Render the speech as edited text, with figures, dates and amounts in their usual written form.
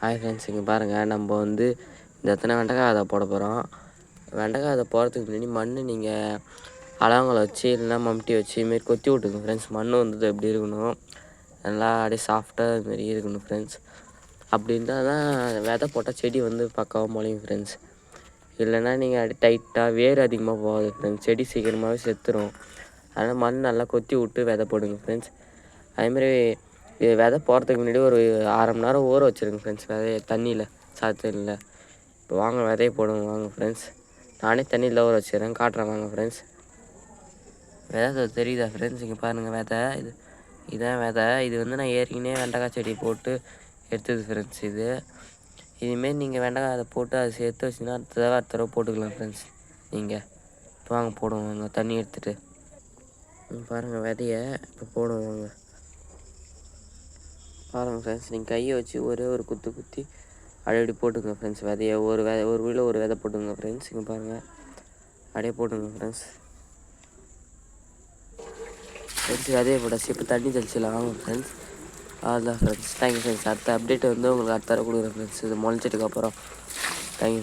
Hi friends, இங்கே பாருங்கள். நம்ம வந்து இந்த எத்தனை வெண்டைக்காய் அதை போட போகிறோம். வெண்டைக்காய் அதை போகிறதுக்கு முன்னாடி மண் நீங்கள் அளவங்களை வச்சு இல்லைன்னா மம்டி வச்சு இதுமாரி கொத்தி விட்டுங்க ஃப்ரெண்ட்ஸ். மண் வந்து எப்படி இருக்கணும், நல்லா அப்படியே சாஃப்டாக இதுமாரி இருக்கணும் ஃப்ரெண்ட்ஸ். அப்படி இருந்தால் தான் விதை போட்டால் செடி வந்து பக்காவாக முளையும் ஃப்ரெண்ட்ஸ். இல்லைன்னா நீங்கள் அப்படியே டைட்டாக வேர் அதிகமாக போகாது ஃப்ரெண்ட்ஸ், செடி சீக்கிரமாகவே செத்துரும். அதனால் மண் நல்லா கொத்தி விட்டு விதை போடுங்க ஃப்ரெண்ட்ஸ். அதேமாதிரி இது விதை போகிறதுக்கு முன்னாடி ஒரு 1/2 மணி நேரம் ஊற வச்சுருங்க ஃப்ரெண்ட்ஸ், விதைய தண்ணியில் சாத்தனில். இப்போ வாங்க விதைய போடுங்க வாங்க ஃப்ரெண்ட்ஸ். நானே தண்ணியில் ஊற வச்சுக்கிறேன், காட்டுறேன் வாங்க ஃப்ரெண்ட்ஸ். விதை தெரியுதா ஃப்ரெண்ட்ஸ்? இங்கே பாருங்கள் விதை, இதுதான் விதை. இது வந்து நான் ஏற்கனவே வெண்டைக்காய் செடி போட்டு எடுத்தது ஃப்ரெண்ட்ஸ். இதுமாரி நீங்கள் வெண்டைக்காய் அதை போட்டு அதை சேர்த்து வச்சிங்கன்னா அடுத்த தடவை போட்டுக்கலாம் ஃப்ரெண்ட்ஸ். நீங்கள் இப்போ வாங்க போடுவாங்க தண்ணி எடுத்துகிட்டு. பாருங்கள் விதைய இப்போ போடுவாங்க பாருங்கள் ஃப்ரெண்ட்ஸ். நீங்கள் கையை வச்சு ஒரே ஒரு குத்தி அப்படியே போட்டுங்க ஃப்ரெண்ட்ஸ். விதைய ஒரு வீட்டில் ஒரு விதை போட்டுங்க ஃப்ரெண்ட்ஸ். இங்கே பாருங்கள் அப்படியே போட்டுங்க ஃப்ரெண்ட்ஸ். விதைய போட்டாச்சு, இப்போ தண்ணி தெளிச்சிடலாம் வாங்க ஃப்ரெண்ட்ஸ். அதுதான் ஃப்ரெண்ட்ஸ். Thank you friends. அடுத்த அப்டேட் வந்து உங்களுக்கு அடுத்த தடவை கொடுக்குறேன் ஃப்ரெண்ட்ஸ். இது முளைச்சதுக்கப்புறம் தேங்க்யூ.